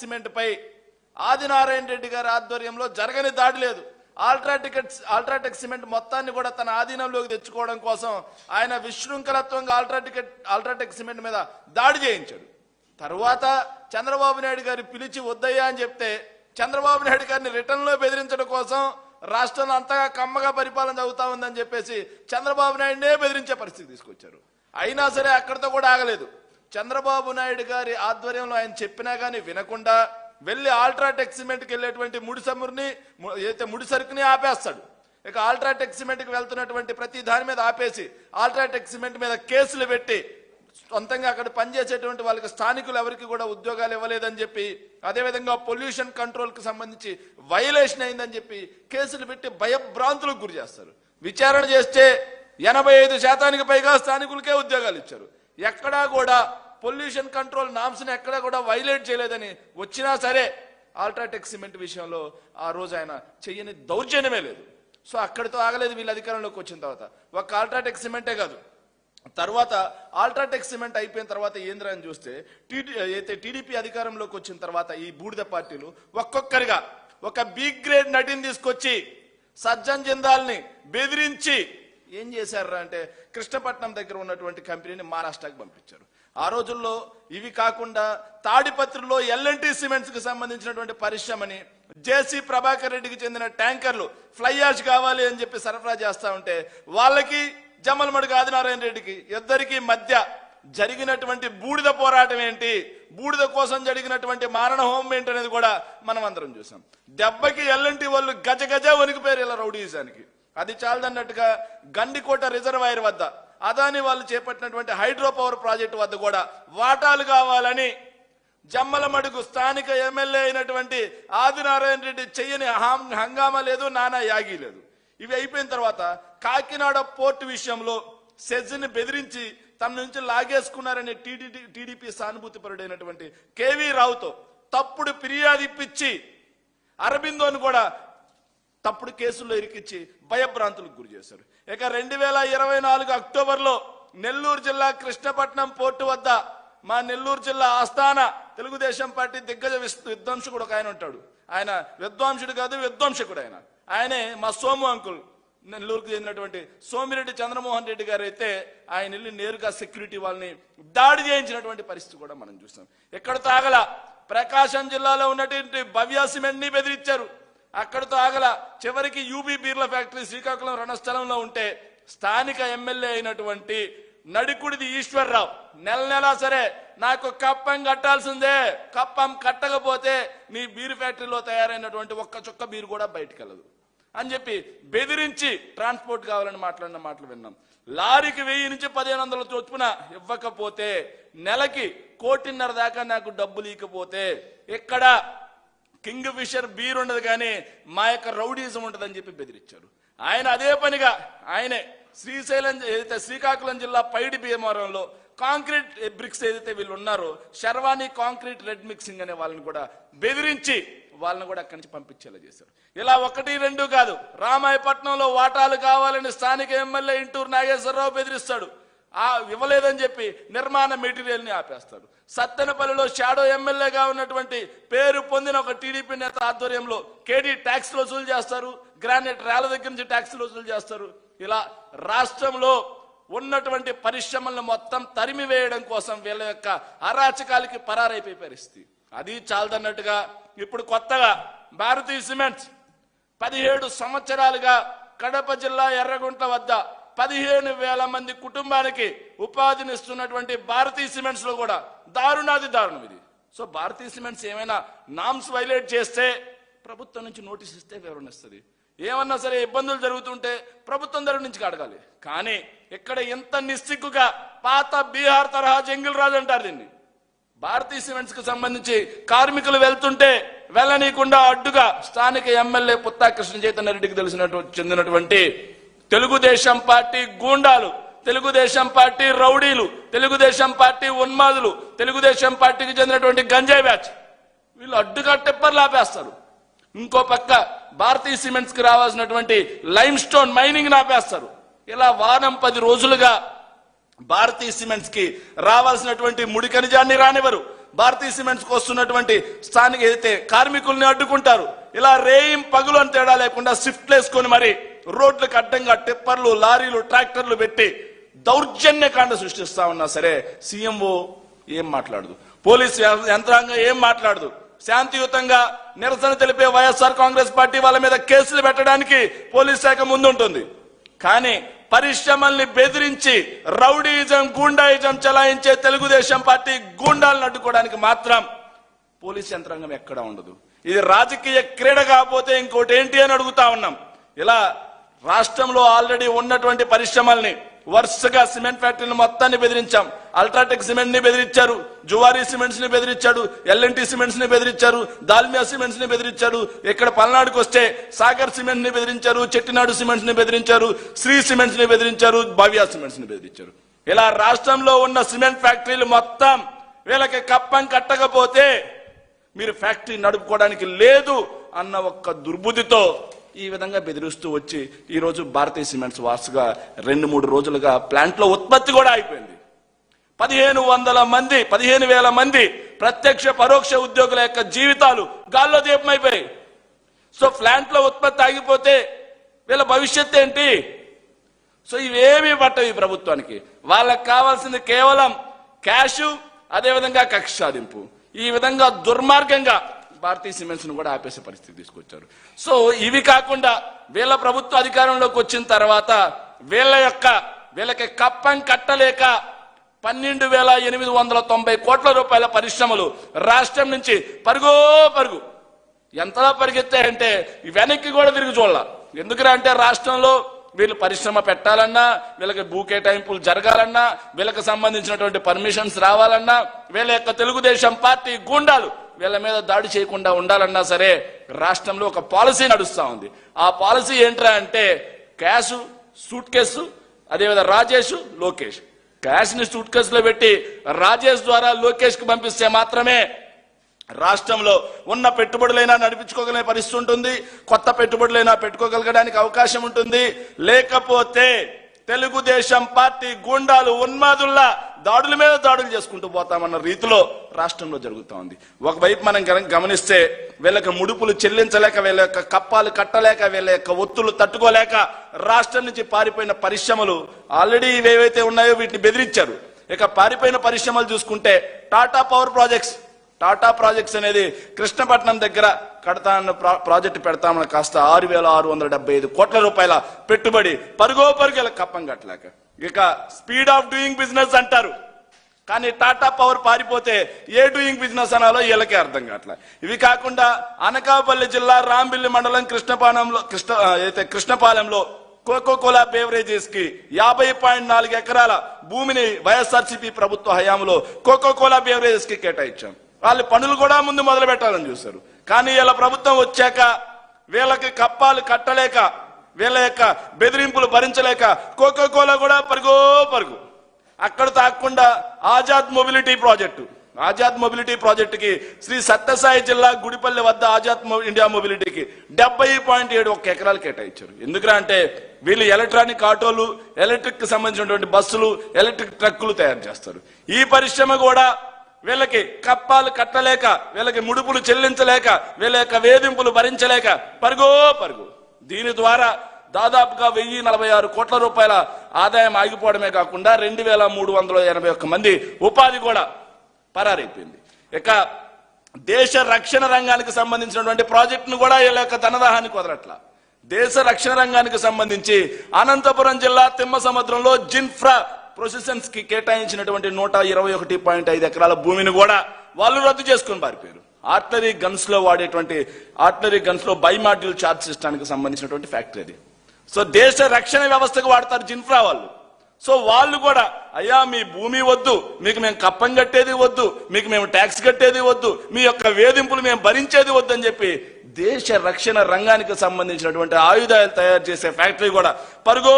Cement పై ఆదినారాయణ రెడ్డి గారి ఆధ్వర్యంలో జరగని దాడి లేదు. అల్ట్రాటెక్ సిమెంట్ మొత్తాన్ని కూడా తన ఆధీనంలోకి తెచ్చుకోవడం కోసం ఆయన విశృంఖలత్వంగా అల్ట్రాటెక్ సిమెంట్ మీద దాడి చేయించాడు. తరువాత చంద్రబాబు నాయుడు గారు పిలిచి వద్దయ్యా అని చెప్తే చంద్రబాబు నాయుడు గారిని రిటర్న్లో బెదిరించడం కోసం రాష్ట్రంలో అంతగా కమ్మగా పరిపాలన జరుగుతా ఉందని చెప్పేసి చంద్రబాబు నాయుడునే బెదిరించే పరిస్థితి తీసుకొచ్చారు. అయినా సరే అక్కడితో కూడా ఆగలేదు. చంద్రబాబు నాయుడు గారి ఆధ్వర్యంలో ఆయన చెప్పినా కానీ వినకుండా వెళ్ళి అల్ట్రాటెక్ సిమెంట్కి వెళ్ళేటువంటి ముడి సరుకుని ఆపేస్తాడు. ఇక అల్ట్రాటెక్ సిమెంట్కి వెళ్తున్నటువంటి ప్రతి దాని మీద ఆపేసి అల్ట్రాటెక్ సిమెంట్ మీద కేసులు పెట్టి సొంతంగా అక్కడ పనిచేసేటువంటి వాళ్ళకి స్థానికులు ఎవరికి కూడా ఉద్యోగాలు ఇవ్వలేదని చెప్పి, అదేవిధంగా పొల్యూషన్ కంట్రోల్కి సంబంధించి వైలేషన్ అయిందని చెప్పి కేసులు పెట్టి భయభ్రాంతులకు గురి చేస్తారు. విచారణ చేస్తే 85% పైగా స్థానికులకే ఉద్యోగాలు ఇచ్చారు. ఎక్కడా కూడా పొల్యూషన్ కంట్రోల్ నామ్స్ని ఎక్కడా కూడా వైలేట్ చేయలేదని వచ్చినా సరే అల్ట్రాటెక్ సిమెంట్ విషయంలో ఆ రోజు ఆయన చెయ్యని దౌర్జన్యమే లేదు. సో అక్కడితో ఆగలేదు. వీళ్ళు అధికారంలోకి వచ్చిన తర్వాత ఒక అల్ట్రాటెక్ సిమెంటే కాదు, తర్వాత అల్ట్రాటెక్ సిమెంట్ అయిపోయిన తర్వాత ఏంద్రా అని చూస్తే టీడీపీ అధికారంలోకి వచ్చిన తర్వాత ఈ బూడిద పార్టీలు ఒక్కొక్కరిగా ఒక బి గ్రేడ్ నటిని తీసుకొచ్చి సజ్జన్ జిందాల్ని బెదిరించి ఏం చేశారా అంటే కృష్ణపట్నం దగ్గర ఉన్నటువంటి కంపెనీని మహారాష్ట్రకి పంపించారు. ఆ రోజుల్లో ఇవి కాకుండా తాడిపత్రిలో ఎల్ఎన్టీ సిమెంట్స్ కి సంబంధించినటువంటి పరిశ్రమని జేసీ ప్రభాకర్ రెడ్డికి చెందిన ట్యాంకర్లు ఫ్లై యాష్ కావాలి అని చెప్పి సరఫరా చేస్తా ఉంటే వాళ్ళకి జమ్మలమడుగు ఆదినారాయణ రెడ్డికి ఇద్దరికి మధ్య జరిగినటువంటి బూడిద పోరాటం ఏంటి, బూడిద కోసం జరిగినటువంటి మారణ హోమం ఏంటి అనేది కూడా మనం అందరం చూసాం. దెబ్బకి ఎల్ఎన్టీ వాళ్ళు గజ వణికిపోయారు ఇలా రౌడీజానికి. అది చాలదన్నట్టుగా గండికోట రిజర్వాయర్ వద్ద అదాని వాళ్ళు చేపట్టినటువంటి హైడ్రో పవర్ ప్రాజెక్టు వద్ద కూడా వాటాలు కావాలని జమ్మలమడుగు స్థానిక ఎమ్మెల్యే అయినటువంటి ఆదినారాయణ రెడ్డి చెయ్యని హంగామా లేదు, నానా యాగి లేదు. ఇవి అయిపోయిన తర్వాత కాకినాడ పోర్టు విషయంలో సెజ్ని బెదిరించి తన నుంచి లాగేసుకున్నారనే టీడీపీ సానుభూతిపరుడైనటువంటి కేవీ రావుతో తప్పుడు ఫిర్యాదు ఇప్పించి అరబిందోను కూడా తప్పుడు కేసుల్లో ఇరికిచ్చి భయభ్రాంతులకు గురి చేశారు. ఇక 2024 అక్టోబర్లో నెల్లూరు జిల్లా కృష్ణపట్నం పోర్టు వద్ద మా నెల్లూరు జిల్లా ఆస్థాన తెలుగుదేశం పార్టీ దిగ్గజ విధ్వంసకుడు ఒక ఆయన ఉంటాడు. ఆయన విద్వాంసుడు కాదు, విధ్వంసకుడు. ఆయనే మా సోము అంకుల్, నెల్లూరుకు చెందినటువంటి సోమిరెడ్డి చంద్రమోహన్ రెడ్డి గారు అయితే ఆయన వెళ్ళి నేరుగా సెక్యూరిటీ వాళ్ళని దాడి చేయించినటువంటి పరిస్థితి కూడా మనం చూస్తాం. ఎక్కడితో ఆగల ప్రకాశం జిల్లాలో ఉన్నటువంటి భవ్య సిమెంట్ ని బెదిరించారు. అక్కడితో ఆగల చివరికి యూబీ బీర్ల ఫ్యాక్టరీ శ్రీకాకుళం రణస్థలంలో ఉంటే స్థానిక ఎమ్మెల్యే అయినటువంటి నడికుడిది ఈశ్వర్రావు నెల సరే నాకు కప్పం కట్టాల్సిందే, కప్పం కట్టకపోతే నీ బీరు ఫ్యాక్టరీలో తయారైనటువంటి ఒక్క చుక్క బీరు కూడా బయటకు వెళ్ళదు అని చెప్పి బెదిరించి ట్రాన్స్పోర్ట్ కావాలని మాట్లాడిన మాటలు విన్నాం. లారీకి 1000 నుంచి 1500 చొప్పున ఇవ్వకపోతే నెలకి 1.5 కోటి దాకా నాకు డబ్బులు ఇవ్వకపోతే ఎక్కడ కింగ్ ఫిషర్ బీర్ ఉండదు కానీ మా యొక్క రౌడీజం ఉంటుందని చెప్పి బెదిరించారు. ఆయన అదే పనిగా ఆయనే శ్రీకాకుళం జిల్లా పైడి భీమవరంలో కాంక్రీట్ బ్రిక్స్ ఏదైతే వీళ్ళు ఉన్నారో శర్వాణి కాంక్రీట్ రెడ్ మిక్సింగ్ అనే వాళ్ళని కూడా బెదిరించి వాళ్ళని కూడా అక్కడి నుంచి పంపించేలా చేశారు. ఇలా 1, 2 కాదు, రామాయపట్నంలో వాటాలు కావాలని స్థానిక ఎమ్మెల్యే ఇంటూరు నాగేశ్వరరావు బెదిరిస్తాడు. ఇవ్వలేదని చెప్పి నిర్మాణ మెటీరియల్ ని ఆపేస్తాడు. సత్తెనపల్లిలో షాడో ఎమ్మెల్యేగా ఉన్నటువంటి పేరు పొందిన ఒక టీడీపీ నేత ఆధ్వర్యంలో కేడీ ట్యాక్స్ వసూలు చేస్తారు, గ్రానైట్ ర్యాల దగ్గర నుంచి ట్యాక్స్ వసూలు చేస్తారు. ఇలా రాష్ట్రంలో ఉన్నటువంటి పరిశ్రమలను మొత్తం తరిమి వేయడం కోసం వీళ్ళ యొక్క అరాచకాలకి పరారైపోయే పరిస్థితి. అది చాలదన్నట్టుగా ఇప్పుడు కొత్తగా భారతీయ సిమెంట్స్ 17 సంవత్సరాలుగా కడప జిల్లా ఎర్రగుంట్ల వద్ద 15,000 మంది కుటుంబానికి ఉపాధినిస్తున్నటువంటి భారతీయ సిమెంట్స్ లో కూడా దారుణాది దారుణం ఇది. సో భారతీయ సిమెంట్స్ ఏమైనా నామ్స్ వైలేట్ చేస్తే ప్రభుత్వం నుంచి నోటీస్ ఇస్తే వివరణ ఇస్తుంది. ఏమన్నా సరే ఇబ్బందులు జరుగుతుంటే ప్రభుత్వం దగ్గర నుంచి అడగాలి. కానీ ఇక్కడ ఎంత నిస్సిగ్గుగా పాత బీహార్ తరహా జంగిల్ రాజు అంటారు దీన్ని. భారతీయ సిమెంట్స్ కు సంబంధించి కార్మికులు వెళ్తుంటే వెళ్ళనీయకుండా అడ్డుగా స్థానిక ఎమ్మెల్యే పుత్తా కృష్ణ చైతన్య రెడ్డికి చెందినటువంటి తెలుగుదేశం పార్టీ గూండాలు, తెలుగుదేశం పార్టీ రౌడీలు, తెలుగుదేశం పార్టీ ఉన్మాదులు, తెలుగుదేశం పార్టీకి చెందినటువంటి గంజాయి బ్యాచ్ వీళ్ళు అడ్డుగా టెప్పర్లు ఆపేస్తారు. ఇంకో పక్క భారతీయ సిమెంట్స్ కి రావాల్సినటువంటి లైమ్ స్టోన్ మైనింగ్ ఆపేస్తారు. ఇలా వారం 10 రోజులుగా భారతీయ సిమెంట్స్ కి రావాల్సినటువంటి ముడి ఖనిజాన్ని రానివ్వరు. భారతీయ సిమెంట్స్ కు వస్తున్నటువంటి స్థానిక ఏదైతే కార్మికుల్ని అడ్డుకుంటారు. ఇలా రేయిం పగులు అని తేడా లేకుండా షిఫ్ట్లు వేసుకొని మరి రోడ్లకు అడ్డంగా టిప్పర్లు, లారీలు, ట్రాక్టర్లు పెట్టి దౌర్జన్యకాండ సృష్టిస్తా ఉన్నా సరే సీఎంఓ ఏం మాట్లాడదు, పోలీస్ యంత్రాంగం ఏం మాట్లాడదు. శాంతియుతంగా నిరసన తెలిపే వైఎస్ఆర్ కాంగ్రెస్ పార్టీ వాళ్ళ మీద కేసులు పెట్టడానికి పోలీస్ శాఖ ముందుంటుంది. కానీ పరిశ్రమల్ని బెదిరించి రౌడీయిజం, గూండాయిజం చలాయించే తెలుగుదేశం పార్టీ గూండాలను అడ్డుకోవడానికి మాత్రం పోలీస్ యంత్రాంగం ఎక్కడా ఉండదు. ఇది రాజకీయ క్రీడ కాకపోతే ఇంకోటి ఏంటి అని అడుగుతా ఉన్నాం. ఇలా రాష్ట్రంలో ఆల్రెడీ ఉన్నటువంటి పరిశ్రమల్ని వరుసగా సిమెంట్ ఫ్యాక్టరీని మొత్తాన్ని బెదిరించాం. అల్ట్రాటెక్ సిమెంట్ ని బెదిరించారు, జువారీ సిమెంట్స్ ని బెదిరించాడు, ఎల్ఎన్టీ సిమెంట్స్ ని బెదిరించారు, దాల్మియా సిమెంట్స్ ని బెదిరించారు. ఇక్కడ పల్నాడుకు వస్తే సాగర్ సిమెంట్ ని బెదిరించారు, చెట్టినాడు సిమెంట్స్ ని బెదిరించారు, శ్రీ సిమెంట్స్ ని బెదిరించారు, భవ్య సిమెంట్స్ ని బెదిరించారు. ఇలా రాష్ట్రంలో ఉన్న సిమెంట్ ఫ్యాక్టరీలు మొత్తం వీళ్ళకి కప్పం కట్టకపోతే మీరు ఫ్యాక్టరీ నడుపుకోవడానికి లేదు అన్న ఒక్క దుర్బుద్ధితో ఈ విధంగా బెదిరిస్తూ వచ్చి ఈ రోజు భారతీయ సిమెంట్స్ వార్సుగా 2-3 రోజులుగా ప్లాంట్ లో ఉత్పత్తి కూడా అయిపోయింది. 15,000 మంది ప్రత్యక్ష పరోక్ష ఉద్యోగుల యొక్క జీవితాలు గాల్లో దీపమైపోయాయి. సో ప్లాంట్ లో ఉత్పత్తి ఆగిపోతే వీళ్ళ భవిష్యత్తు ఏంటి? సో ఇవేమీ పట్టవు ఈ ప్రభుత్వానికి. వాళ్ళకి కావాల్సింది కేవలం క్యాష్, అదేవిధంగా కక్ష సాధింపు. ఈ విధంగా దుర్మార్గంగా భారతీయ సిమెంట్స్ ను కూడా ఆపేసే పరిస్థితి తీసుకొచ్చారు. సో ఇవి కాకుండా వీళ్ళ ప్రభుత్వ అధికారంలోకి వచ్చిన తర్వాత వీళ్ళకి కప్పం కట్టలేక 12,890 కోట్ల రూపాయల పరిశ్రమలు రాష్ట్రం నుంచి పరుగు ఎంతలా పరిగెత్తాయంటే వెనక్కి కూడా తిరిగి చూడాల. ఎందుకురా అంటే రాష్ట్రంలో వీళ్ళు పరిశ్రమ పెట్టాలన్నా, వీళ్ళకి భూ కేటాయింపులు జరగాలన్నా, వీళ్ళకి సంబంధించినటువంటి పర్మిషన్స్ రావాలన్నా, వీళ్ళ యొక్క తెలుగుదేశం పార్టీ గూండాలు వీళ్ళ మీద దాడి చేయకుండా ఉండాలన్నా సరే రాష్ట్రంలో ఒక పాలసీ నడుస్తా ఉంది. ఆ పాలసీ ఏంట్రా అంటే క్యాష్ సూట్ కేసు, అదేవిధంగా రాజేష్, లోకేష్. క్యాష్ ని సూట్ కేసులో పెట్టి రాజేష్ ద్వారా లోకేష్ కి పంపిస్తే మాత్రమే రాష్ట్రంలో ఉన్న పెట్టుబడులైనా నడిపించుకోగలిగే పరిస్థితి ఉంటుంది, కొత్త పెట్టుబడులైనా పెట్టుకోగలగడానికి అవకాశం ఉంటుంది. లేకపోతే తెలుగుదేశం పార్టీ గూండాలు ఉన్మాదుల్లా దాడుల మీద దాడులు చేసుకుంటూ పోతామన్న రీతిలో రాష్ట్రంలో జరుగుతూ ఉంది. ఒకవైపు మనం గమనిస్తే వీళ్ళకి ముడుపులు చెల్లించలేక, వీళ్ళ యొక్క కప్పాలు కట్టలేక, వీళ్ళ యొక్క ఒత్తులు తట్టుకోలేక రాష్ట్రం నుంచి పారిపోయిన పరిశ్రమలు ఆల్రెడీ ఇవేవైతే ఉన్నాయో వీటిని బెదిరించారు. ఇక పారిపోయిన పరిశ్రమలు చూసుకుంటే టాటా ప్రాజెక్ట్స్ అనేది కృష్ణపట్నం దగ్గర కడతాన్న ప్రాజెక్టు పెడతామని కాస్త 6,675 కోట్ల రూపాయల పెట్టుబడి పరుగోపరుగల కప్పం కట్టలేక. ఇక స్పీడ్ ఆఫ్ డూయింగ్ బిజినెస్ అంటారు, కానీ టాటా పవర్ పారిపోతే ఏ డూయింగ్ బిజినెస్ అనాలో వీళ్ళకే అర్థం కావట్లే. ఇవి కాకుండా అనకాపల్లి జిల్లా రాంబిల్లి మండలం కృష్ణపాలెంలో కోకోకోలా బేవరేజెస్ కి 50.4 ఎకరాల భూమిని వైఎస్ఆర్సీపీ ప్రభుత్వ హయాంలో కోకోకోలా బేవరేజెస్ కి కేటాయించాం. వాళ్ళు పనులు కూడా ముందు మొదలు పెట్టాలని చూశారు. కానీ వీళ్ళ ప్రభుత్వం వచ్చాక వీళ్ళకి కప్పాలు కట్టలేక, వీళ్ళ యొక్క బెదిరింపులు భరించలేక కోకోకోలా కూడా పరుగు అక్కడ తాకుండా ఆజాద్ మొబిలిటీ ప్రాజెక్టుకి శ్రీ సత్యసాయి జిల్లా గుడిపల్లి వద్ద ఆజాద్ ఇండియా మొబిలిటీకి 70.71 ఎకరాలు కేటాయించారు. ఎందుకంటే అంటే వీళ్ళు ఎలక్ట్రానిక్ ఆటోలు, ఎలక్ట్రిక్ సంబంధించినటువంటి బస్సులు, ఎలక్ట్రిక్ ట్రక్కులు తయారు చేస్తారు. ఈ పరిశ్రమ కూడా వీళ్ళకి కప్పాలు కట్టలేక, వీళ్ళకి ముడుపులు చెల్లించలేక, వీళ్ళ యొక్క వేధింపులు భరించలేక పరుగు. దీని ద్వారా దాదాపుగా 1,046 కోట్ల రూపాయల ఆదాయం ఆగిపోవడమే కాకుండా 2,381 మంది ఉపాధి కూడా పరారైపోయింది. ఇక దేశ రక్షణ రంగానికి సంబంధించినటువంటి ప్రాజెక్టును కూడా వీళ్ళ యొక్క ధనదాహానికి వదలట్ల. దేశ రక్షణ రంగానికి సంబంధించి అనంతపురం జిల్లా తిమ్మసముద్రంలో జిన్ఫ్రా ప్రొసెసన్స్ కి కేటాయించినటువంటి 121.5 ఎకరాల భూమిని కూడా వాళ్ళు రద్దు చేసుకుని పారిపోయారు. ఆర్టిలరీ గన్స్ లో బైమాడ్యూల్ చార్జ్ సిస్టానికి సంబంధించినటువంటి ఫ్యాక్టరీ అది. సో దేశ రక్షణ వ్యవస్థకు వాడతారు జిన్ఫ్రా వాళ్ళు. సో వాళ్ళు కూడా అయ్యా మీ భూమి వద్దు, మీకు మేము కప్పం కట్టేది వద్దు, మీకు మేము ట్యాక్స్ కట్టేది వద్దు, మీ యొక్క వేధింపులు మేము భరించేది వద్దు అని చెప్పి దేశ రక్షణ రంగానికి సంబంధించినటువంటి ఆయుధాలు తయారు చేసే ఫ్యాక్టరీ కూడా పరుగు.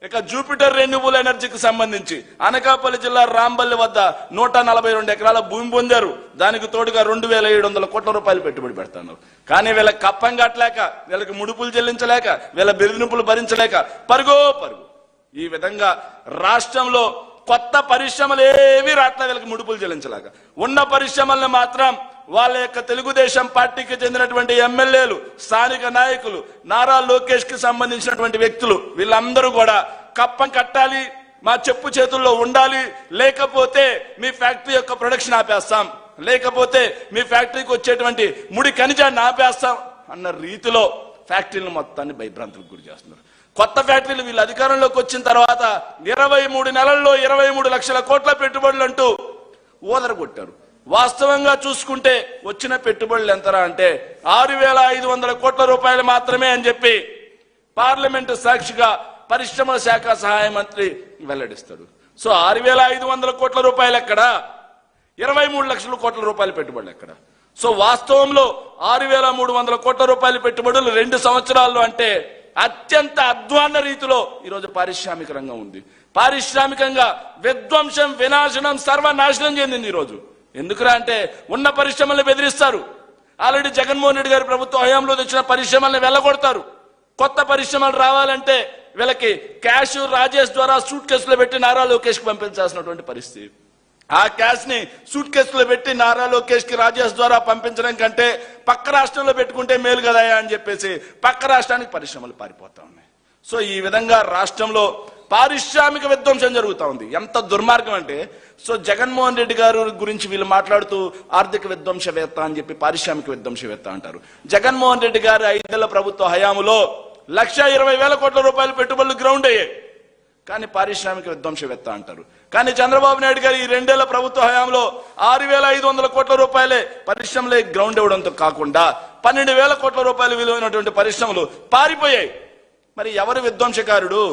ఇక జూపిటర్ రెన్యూబుల్ ఎనర్జీకి సంబంధించి అనకాపల్లి జిల్లా రాంబల్లి వద్ద 142 ఎకరాల భూమి పొందారు. దానికి తోడుగా 2,700 కోట్ల రూపాయలు పెట్టుబడి పెడతాను. కానీ వీళ్ళకి కప్పం కట్టలేక, వీళ్ళకి ముడుపులు చెల్లించలేక, వీళ్ళ బెదిరింపులు భరించలేక పరుగు. ఈ విధంగా రాష్ట్రంలో కొత్త పరిశ్రమలు ఏవి రాట్ల వీళ్ళకి ముడుపులు చెల్లించలాగా. ఉన్న పరిశ్రమలను మాత్రం వాళ్ళ యొక్క తెలుగుదేశం పార్టీకి చెందినటువంటి ఎమ్మెల్యేలు, స్థానిక నాయకులు, నారా లోకేష్ కి సంబంధించినటువంటి వ్యక్తులు వీళ్ళందరూ కూడా కప్పం కట్టాలి, మా చెప్పు చేతుల్లో ఉండాలి, లేకపోతే మీ ఫ్యాక్టరీ యొక్క ప్రొడక్షన్ ఆపేస్తాం, లేకపోతే మీ ఫ్యాక్టరీకి వచ్చేటువంటి ముడి ఖనిజాన్ని ఆపేస్తాం అన్న రీతిలో ఫ్యాక్టరీలను మొత్తాన్ని భయభ్రాంతులకు గురి చేస్తున్నారు. కొత్త ఫ్యాక్టరీలు వీళ్ళు అధికారంలోకి వచ్చిన తర్వాత 23 నెలల్లో 23 లక్షల కోట్ల పెట్టుబడులు అంటూ ఓదరగొట్టారు. వాస్తవంగా చూసుకుంటే వచ్చిన పెట్టుబడులు ఎంతరా అంటే 6,500 కోట్ల రూపాయలు మాత్రమే అని చెప్పి పార్లమెంటు సాక్షిగా పరిశ్రమల శాఖ సహాయ మంత్రి వెల్లడిస్తాడు. సో 6,500 కోట్ల రూపాయలు ఎక్కడ, 23 లక్షల కోట్ల రూపాయల పెట్టుబడులు ఎక్కడ? సో వాస్తవంలో 6,300 కోట్ల రూపాయల పెట్టుబడులు 2 సంవత్సరాల్లో అంటే అత్యంత అధ్వాన్న రీతిలో ఈరోజు పారిశ్రామిక రంగం ఉంది. పారిశ్రామికంగా విధ్వంసం, వినాశనం, సర్వనాశనం చెందింది ఈరోజు. ఎందుకురా అంటే ఉన్న పరిశ్రమల్ని బెదిరిస్తారు. ఆల్రెడీ జగన్మోహన్ రెడ్డి గారి ప్రభుత్వ హయాంలో తెచ్చిన పరిశ్రమల్ని వెళ్ళగొడతారు. కొత్త పరిశ్రమలు రావాలంటే వీళ్ళకి క్యాష్ రాజేష్ ద్వారా సూట్ కేసులో పెట్టి నారా లోకేష్ కి పంపించాల్సినటువంటి పరిస్థితి. ఆ క్యాష్ ని సూట్ కేసులో పెట్టి నారా లోకేష్ కి రాజేష్ ద్వారా పంపించడం కంటే పక్క రాష్ట్రంలో పెట్టుకుంటే మేలు కదా అని చెప్పేసి పక్క రాష్ట్రానికి పరిశ్రమలు పారిపోతా ఉన్నాయి. సో ఈ విధంగా రాష్ట్రంలో పారిశ్రామిక విధ్వంసం జరుగుతూ ఉంది. ఎంత దుర్మార్గం అంటే, సో జగన్మోహన్ రెడ్డి గారు గురించి వీళ్ళు మాట్లాడుతూ ఆర్థిక విధ్వంసవేత్త అని చెప్పి పారిశ్రామిక విధ్వంసవేత్త అంటారు. జగన్మోహన్ రెడ్డి గారు 5 ఏళ్ల ప్రభుత్వ హయాంలో 1,20,000 కోట్ల రూపాయల పెట్టుబడులు గ్రౌండ్ అయ్యాయి, కానీ పారిశ్రామిక విధ్వంసవేత్త అంటారు. కానీ చంద్రబాబు నాయుడు గారు ఈ 2 ఏళ్ల ప్రభుత్వ హయాంలో 6,500 కోట్ల రూపాయలే పరిశ్రమలే గ్రౌండ్ ఇవ్వడంతో కాకుండా 12,000 కోట్ల రూపాయలు విలువైనటువంటి పరిశ్రమలు పారిపోయాయి. మరి ఎవరు విధ్వంసకారుడు?